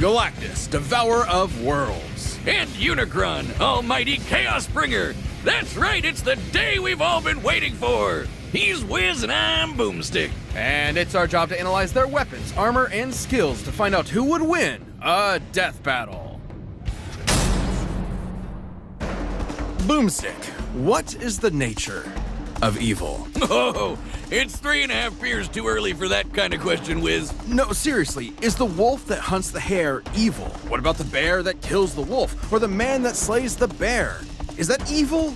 Galctus, devourer of worlds. And Unicron, almighty chaos bringer. That's right, it's the day we've all been waiting for. He's Wiz and I'm Boomstick. And it's our job to analyze their weapons, armor, and skills to find out who would win a death battle. Boomstick, what is the nature of evil? Oh, it's 3.5 beers too early for that kind of question, Wiz. No, seriously, is the wolf that hunts the hare evil? What about the bear that kills the wolf, or the man that slays the bear? Is that evil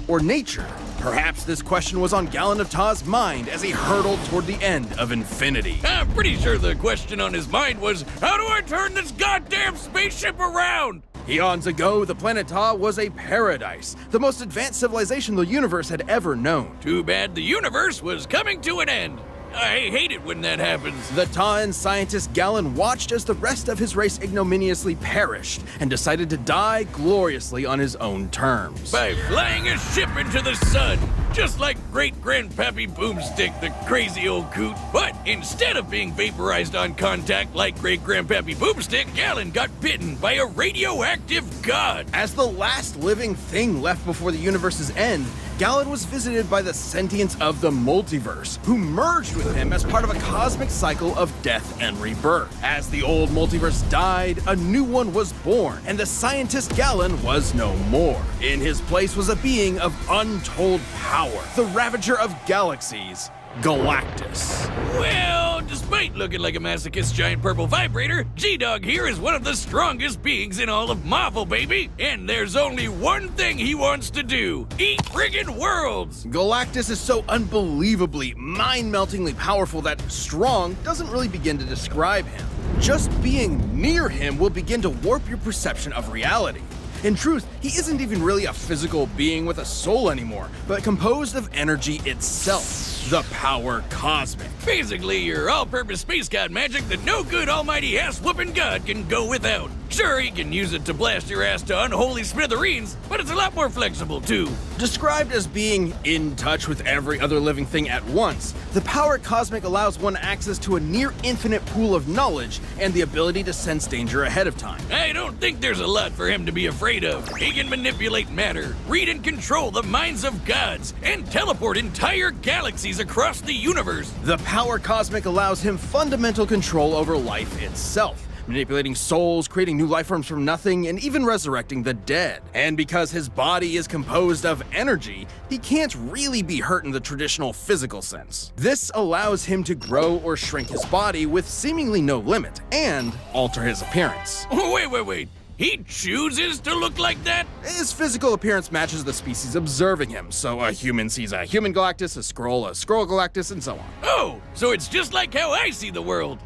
or nature? Perhaps this question was on Galen of Ta's mind as he hurtled toward the end of infinity. I'm pretty sure the question on his mind was, how do I turn this goddamn spaceship around? Eons ago, the planet Ta was a paradise, the most advanced civilization the universe had ever known. Too bad the universe was coming to an end. I hate it when that happens. The Ta'an scientist Galen watched as the rest of his race ignominiously perished and decided to die gloriously on his own terms. By flying a ship into the sun, just like great-grandpappy Boomstick, the crazy old coot. But instead of being vaporized on contact like great-grandpappy Boomstick, Galen got bitten by a radioactive god. As the last living thing left before the universe's end, Galen was visited by the sentience of the multiverse, who merged with him as part of a cosmic cycle of death and rebirth. As the old multiverse died, a new one was born, and the scientist Galen was no more. In his place was a being of untold power, the ravager of galaxies, Galctus. Well, despite looking like a masochist giant purple vibrator, G-Dog here is one of the strongest beings in all of Marvel, baby! And there's only one thing he wants to do: eat friggin' worlds! Galctus is so unbelievably, mind-meltingly powerful that strong doesn't really begin to describe him. Just being near him will begin to warp your perception of reality. In truth, he isn't even really a physical being with a soul anymore, but composed of energy itself, the power cosmic. Basically, your all-purpose space god magic that no good almighty ass-whooping god can go without. Sure, he can use it to blast your ass to unholy smithereens, but it's a lot more flexible, too. Described as being in touch with every other living thing at once, the power cosmic allows one access to a near-infinite pool of knowledge and the ability to sense danger ahead of time. I don't think there's a lot for him to be afraid of. He can manipulate matter, read and control the minds of gods, and teleport entire galaxies across the universe. The power cosmic allows him fundamental control over life itself, manipulating souls, creating new life forms from nothing, and even resurrecting the dead. And because his body is composed of energy, he can't really be hurt in the traditional physical sense. This allows him to grow or shrink his body with seemingly no limit, and alter his appearance. Wait. He chooses to look like that? His physical appearance matches the species observing him, so a human sees a human Galctus, a scroll Galactus, and so on. Oh, so it's just like how I see the world.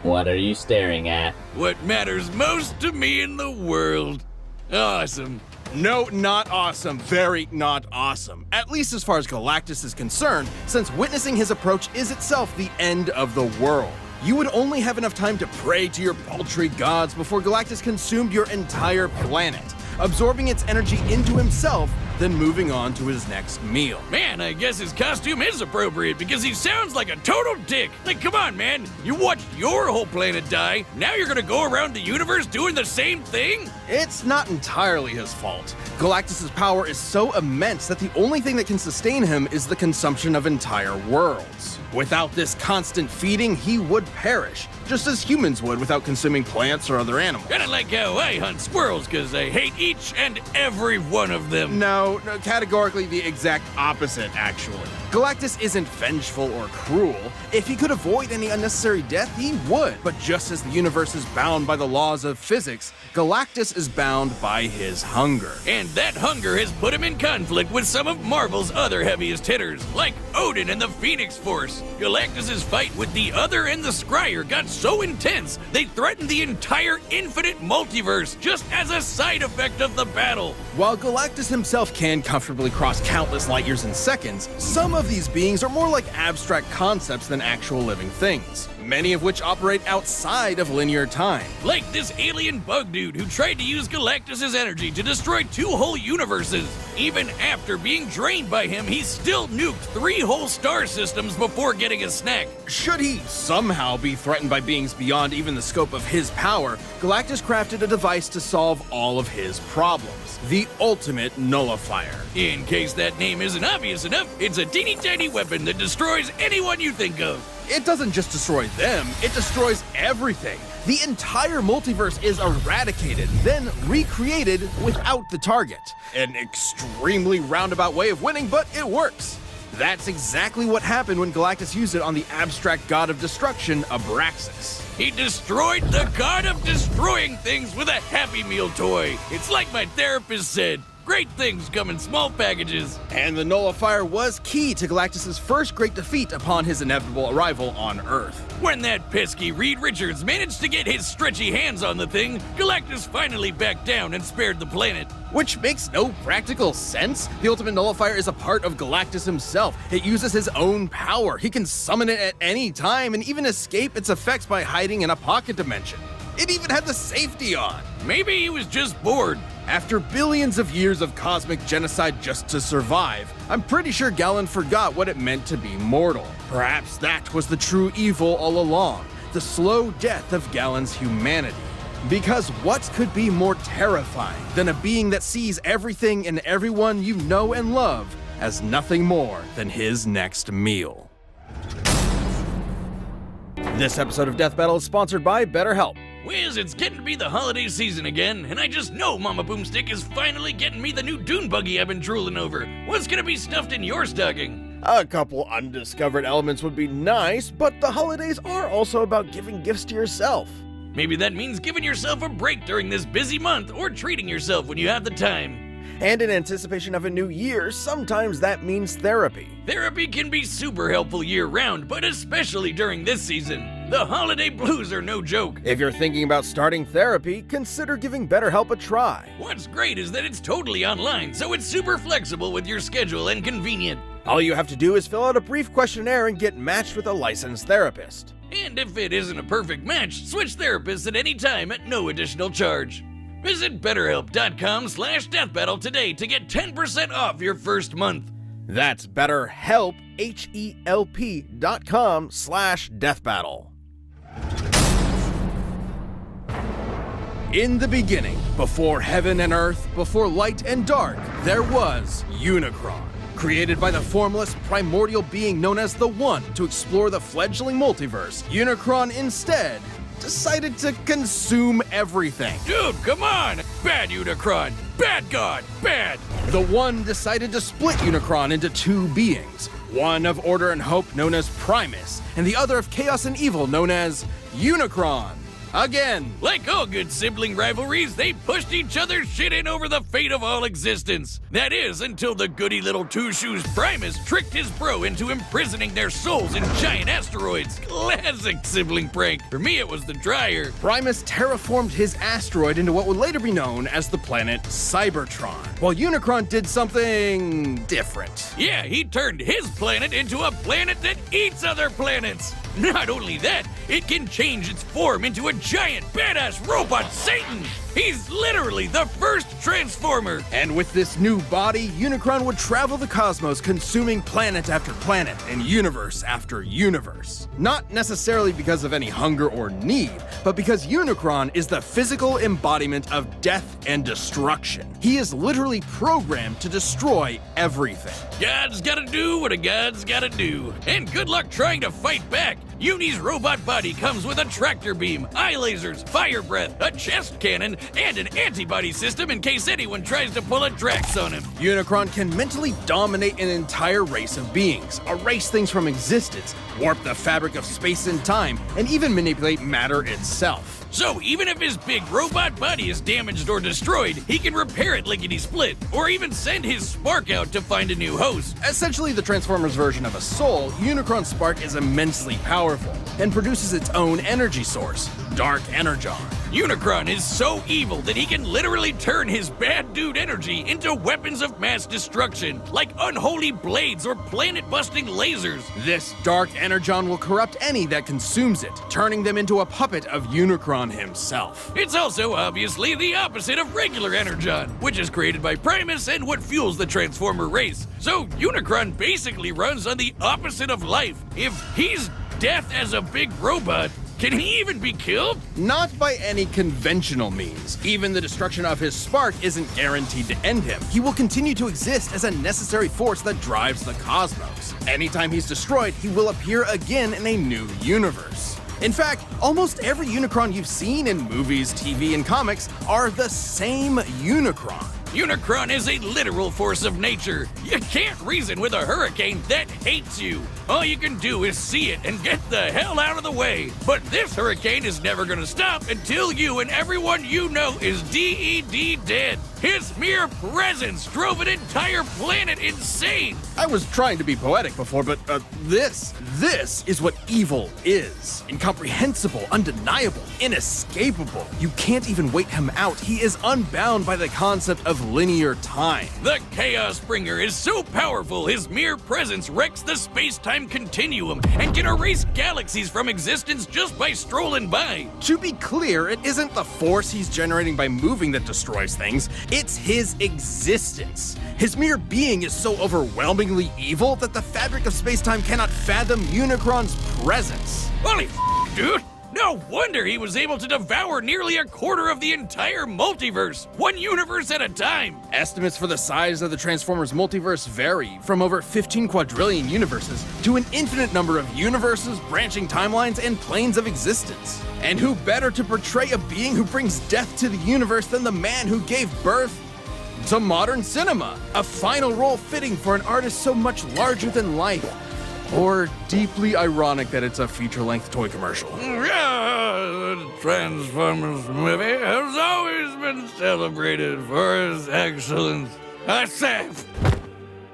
What are you staring at? What matters most to me in the world. Awesome. No, not awesome. Very not awesome. At least as far as Galctus is concerned, since witnessing his approach is itself the end of the world. You would only have enough time to pray to your paltry gods before Galctus consumed your entire planet, absorbing its energy into himself, then moving on to his next meal. Man, I guess his costume is appropriate because he sounds like a total dick. Like, come on, man. You watched your whole planet die. Now you're gonna go around the universe doing the same thing? It's not entirely his fault. Galctus's power is so immense that the only thing that can sustain him is the consumption of entire worlds. Without this constant feeding, he would perish, just as humans would without consuming plants or other animals. Kinda like how I hunt squirrels, because I hate each and every one of them. No, categorically the exact opposite, actually. Galctus isn't vengeful or cruel. If he could avoid any unnecessary death, he would. But just as the universe is bound by the laws of physics, Galctus is bound by his hunger. And that hunger has put him in conflict with some of Marvel's other heaviest hitters, like Odin and the Phoenix Force. Galactus's fight with the Other and the Scryer got so intense, they threatened the entire infinite multiverse just as a side effect of the battle. While Galactus himself can comfortably cross countless light years in seconds, some of these beings are more like abstract concepts than actual living things, many of which operate outside of linear time. Like this alien bug dude who tried to use Galactus' energy to destroy 2 whole universes. Even after being drained by him, he still nuked 3 whole star systems before getting a snack. Should he somehow be threatened by beings beyond even the scope of his power, Galactus crafted a device to solve all of his problems: the ultimate nullifier. In case that name isn't obvious enough, it's a teeny tiny weapon that destroys anyone you think of. It doesn't just destroy them, it destroys everything. The entire multiverse is eradicated, then recreated without the target. An extremely roundabout way of winning, but it works. That's exactly what happened when Galactus used it on the abstract god of destruction, Abraxas. He destroyed the god of destroying things with a Happy Meal toy. It's like my therapist said, great things come in small packages. And the nullifier was key to Galactus' first great defeat upon his inevitable arrival on Earth. When that pesky Reed Richards managed to get his stretchy hands on the thing, Galactus finally backed down and spared the planet. Which makes no practical sense. The ultimate nullifier is a part of Galactus himself. It uses his own power. He can summon it at any time and even escape its effects by hiding in a pocket dimension. It even had the safety on. Maybe he was just bored. After billions of years of cosmic genocide just to survive, I'm pretty sure Galen forgot what it meant to be mortal. Perhaps that was the true evil all along, the slow death of Galen's humanity. Because what could be more terrifying than a being that sees everything and everyone you know and love as nothing more than his next meal? This episode of Death Battle is sponsored by BetterHelp. Wiz, it's getting to be the holiday season again, and I just know Mama Boomstick is finally getting me the new dune buggy I've been drooling over. What's gonna be stuffed in your stocking? A couple undiscovered elements would be nice, but the holidays are also about giving gifts to yourself. Maybe that means giving yourself a break during this busy month, or treating yourself when you have the time. And in anticipation of a new year, sometimes that means therapy. Therapy can be super helpful year-round, but especially during this season. The holiday blues are no joke. If you're thinking about starting therapy, consider giving BetterHelp a try. What's great is that it's totally online, so it's super flexible with your schedule and convenient. All you have to do is fill out a brief questionnaire and get matched with a licensed therapist. And if it isn't a perfect match, switch therapists at any time at no additional charge. Visit BetterHelp.com/deathbattle today to get 10% off your first month. That's BetterHelp, HELP.com/deathbattle. In the beginning, before heaven and earth, before light and dark, there was Unicron. Created by the formless, primordial being known as the One to explore the fledgling multiverse, Unicron instead decided to consume everything. Dude, come on! Bad Unicron! Bad God! Bad! The One decided to split Unicron into 2 beings, one of order and hope known as Primus, and the other of chaos and evil known as Unicron. Again. Like all good sibling rivalries, they pushed each other's shit in over the fate of all existence. That is, until the goody little two-shoes Primus tricked his bro into imprisoning their souls in giant asteroids. Classic sibling prank. For me, it was the dryer. Primus terraformed his asteroid into what would later be known as the planet Cybertron, while Unicron did something different. Yeah, he turned his planet into a planet that eats other planets. Not only that, it can change its form into a giant badass robot Satan. He's literally the first Transformer. And with this new body, Unicron would travel the cosmos, consuming planet after planet and universe after universe. Not necessarily because of any hunger or need, but because Unicron is the physical embodiment of death and destruction. He is literally programmed to destroy everything. God's gotta do what a God's gotta do. And good luck trying to fight back. Uni's robot body comes with a tractor beam, eye lasers, fire breath, a chest cannon, and an antibody system in case anyone tries to pull a Drax on him. Unicron can mentally dominate an entire race of beings, erase things from existence, warp the fabric of space and time, and even manipulate matter itself. So even if his big robot body is damaged or destroyed, he can repair it lickety-split, or even send his spark out to find a new host. Essentially the Transformers version of a soul, Unicron's spark is immensely powerful and produces its own energy source, Dark Energon. Unicron is so evil that he can literally turn his bad dude energy into weapons of mass destruction, like unholy blades or planet-busting lasers. This Dark Energon will corrupt any that consumes it, turning them into a puppet of Unicron himself. It's also obviously the opposite of regular Energon, which is created by Primus and what fuels the Transformer race. So Unicron basically runs on the opposite of life. If he's death as a big robot, can he even be killed? Not by any conventional means. Even the destruction of his spark isn't guaranteed to end him. He will continue to exist as a necessary force that drives the cosmos. Anytime he's destroyed, he will appear again in a new universe. In fact, almost every Unicron you've seen in movies, TV, and comics are the same Unicron. Unicron is a literal force of nature. You can't reason with a hurricane that hates you. All you can do is see it and get the hell out of the way. But this hurricane is never gonna stop until you and everyone you know is DED dead. His mere presence drove an entire planet insane. I was trying to be poetic before, but this is what evil is. Incomprehensible, undeniable, inescapable. You can't even wait him out. He is unbound by the concept of linear time. The Chaos Bringer is so powerful, his mere presence wrecks the space-time continuum and can erase galaxies from existence just by strolling by. To be clear, it isn't the force he's generating by moving that destroys things. It's his existence. His mere being is so overwhelmingly evil that the fabric of space-time cannot fathom Unicron's presence. Holy dude! No wonder he was able to devour nearly a quarter of the entire multiverse, one universe at a time. Estimates for the size of the Transformers multiverse vary, from over 15 quadrillion universes to an infinite number of universes, branching timelines, and planes of existence. And who better to portray a being who brings death to the universe than the man who gave birth to modern cinema? A final role fitting for an artist so much larger than life. Or deeply ironic that it's a feature-length toy commercial. The Transformers movie has always been celebrated for its excellence.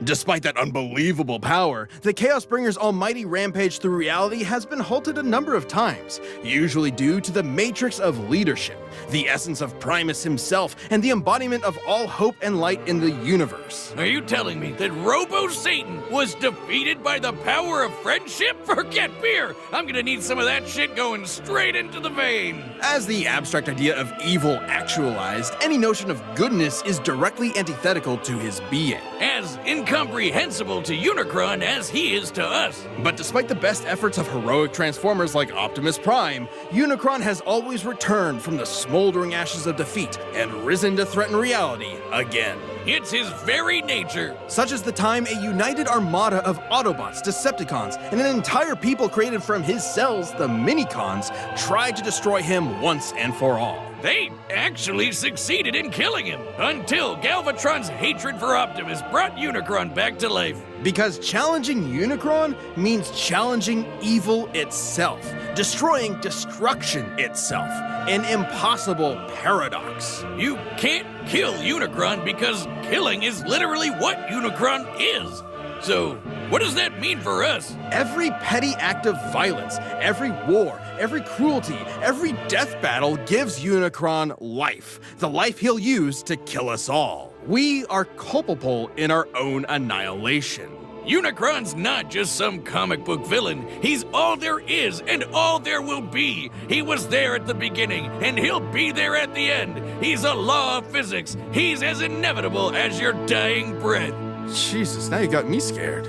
Despite that unbelievable power, the Chaos Bringer's almighty rampage through reality has been halted a number of times, usually due to the matrix of leadership, the essence of Primus himself, and the embodiment of all hope and light in the universe. Are you telling me that Robo-Satan was defeated by the power of friendship? Forget beer! I'm gonna need some of that shit going straight into the vein! As the abstract idea of evil actualized, any notion of goodness is directly antithetical to his being. As incomprehensible to Unicron as he is to us. But despite the best efforts of heroic Transformers like Optimus Prime, Unicron has always returned from the smoldering ashes of defeat and risen to threaten reality again. It's his very nature. Such as the time a united armada of Autobots, Decepticons, and an entire people created from his cells, the Minicons, tried to destroy him once and for all. They actually succeeded in killing him, until Galvatron's hatred for Optimus brought Unicron back to life. Because challenging Unicron means challenging evil itself, destroying destruction itself, an impossible paradox. You can't kill Unicron because killing is literally what Unicron is. So, what does that mean for us? Every petty act of violence, every war, every cruelty, every death battle gives Unicron life, the life he'll use to kill us all. We are culpable in our own annihilation. Unicron's not just some comic book villain. He's all there is and all there will be. He was there at the beginning and he'll be there at the end. He's a law of physics. He's as inevitable as your dying breath. Jesus, now you got me scared.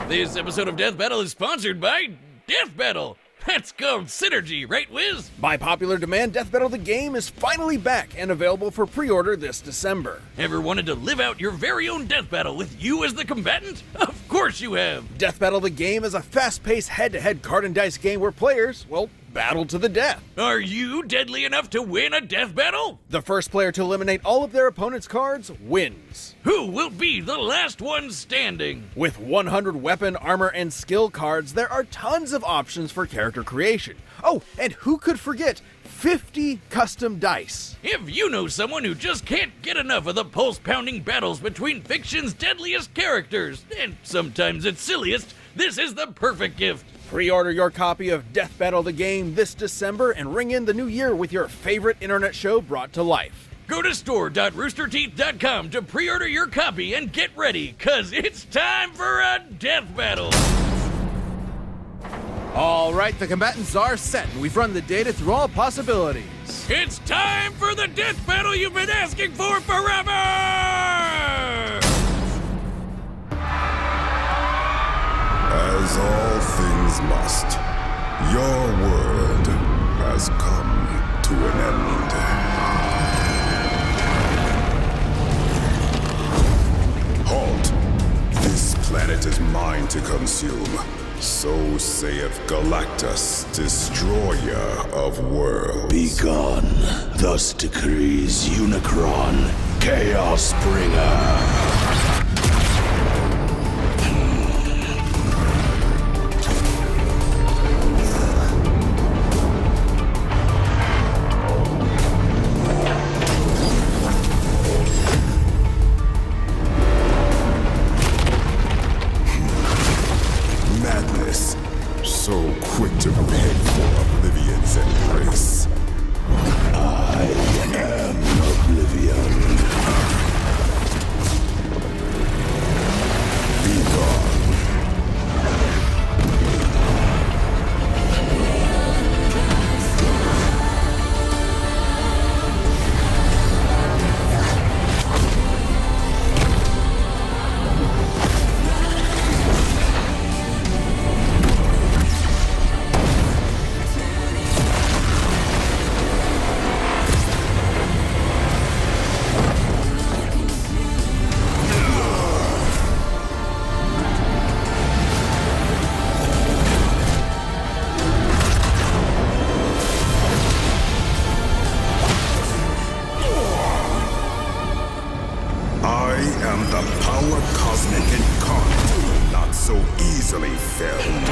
This episode of Death Battle is sponsored by Death Battle. That's called Synergy, right, Wiz? By popular demand, Death Battle the game is finally back and available for pre-order this December. Ever wanted to live out your very own death battle with you as the combatant? Of course you have. Death Battle the Game is a fast-paced head-to-head card and dice game where players, well, battle to the death. Are you deadly enough to win a death battle? The first player to eliminate all of their opponent's cards wins. Who will be the last one standing? With 100 weapon, armor, and skill cards, there are tons of options for character creation. Oh, and who could forget 50 custom dice? If you know someone who just can't get enough of the pulse-pounding battles between fiction's deadliest characters, and sometimes its silliest, this is the perfect gift. Pre-order your copy of Death Battle the Game this December and ring in the new year with your favorite internet show brought to life. Go to store.roosterteeth.com to pre-order your copy and get ready, cause it's time for a death battle. All right, the combatants are set, and we've run the data through all possibilities. It's time for the death battle you've been asking for forever! As all things must, your world has come to an end. Halt! This planet is mine to consume. So saith Galactus, destroyer of worlds. Begone, thus decrees Unicron, Chaos Bringer. Madness, so quick to beg for Oblivion's embrace. I am Oblivion. Be gone. I am the power cosmic incarnate, not so easily felled.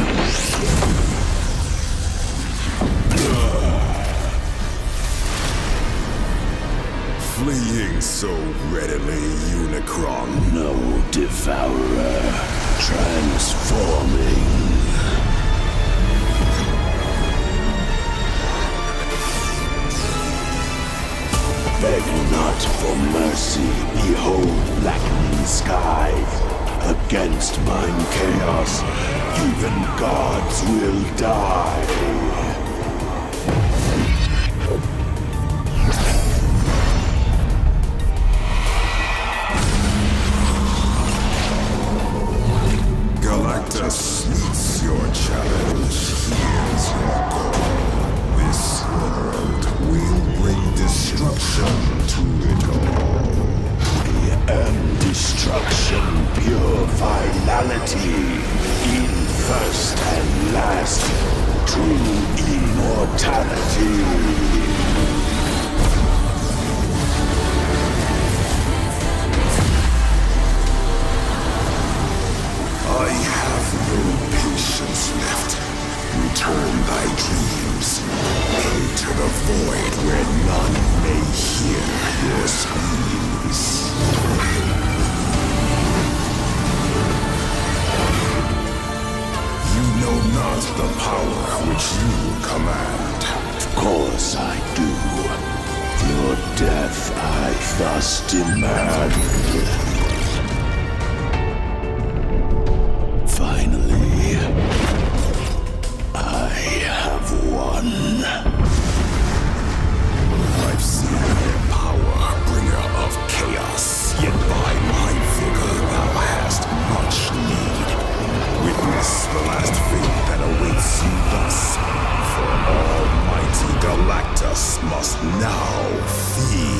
Fleeing so readily, Unicron. No devourer, transforming. Beg not for mercy, behold blackening sky. Against mine chaos, even gods will die. Galactus meets your challenge. Here's your goal. This world will bring destruction to it all. I am destruction, pure finality, in first and last, true immortality. I have no patience left. Return thy dreams. Enter the void where none may hear your screams. You know not the power which you command. Of course I do. Your death I thus demand. Finally, I have won. I've seen your power, bringer of chaos. Yet by my vigor thou hast much need. Witness the last fate that awaits you thus. For Almighty Galactus must now feed.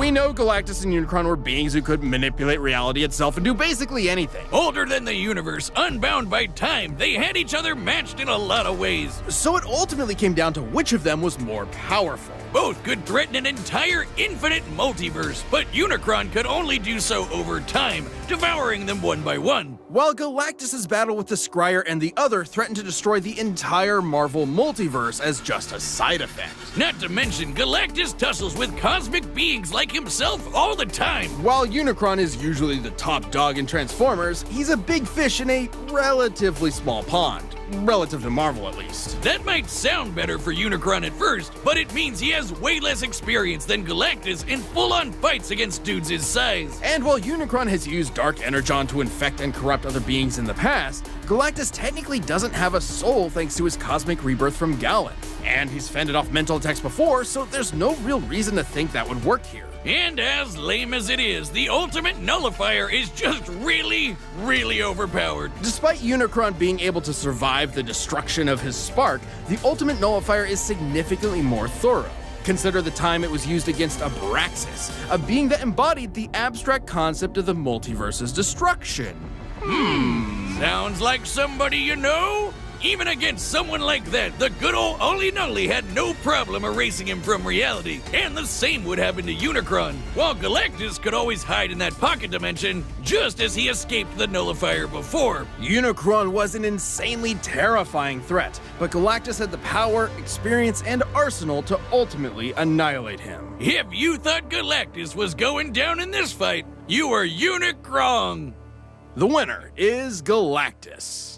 We know Galactus and Unicron were beings who could manipulate reality itself and do basically anything. Older than the universe, unbound by time, they had each other matched in a lot of ways. So it ultimately came down to which of them was more powerful. Both could threaten an entire infinite multiverse, but Unicron could only do so over time, devouring them one by one. While Galactus' battle with the Scryer and the other threatened to destroy the entire Marvel multiverse as just a side effect. Not to mention, Galactus tussles with cosmic beings like himself all the time. While Unicron is usually the top dog in Transformers, he's a big fish in a relatively small pond. Relative to Marvel, at least. That might sound better for Unicron at first, but it means he has way less experience than Galactus in full-on fights against dudes his size. And while Unicron has used Dark Energon to infect and corrupt other beings in the past, Galactus technically doesn't have a soul thanks to his cosmic rebirth from Gallen. And he's fended off mental attacks before, so there's no real reason to think that would work here. And as lame as it is, the ultimate nullifier is just really, really overpowered. Despite Unicron being able to survive the destruction of his spark, the ultimate nullifier is significantly more thorough. Consider the time it was used against Abraxas, a being that embodied the abstract concept of the multiverse's destruction. Sounds like somebody you know? Even against someone like that, the good old Ollie Nully had no problem erasing him from reality, and the same would happen to Unicron, while Galactus could always hide in that pocket dimension, just as he escaped the nullifier before. Unicron was an insanely terrifying threat, but Galactus had the power, experience, and arsenal to ultimately annihilate him. If you thought Galactus was going down in this fight, you were Unicron. The winner is Galactus.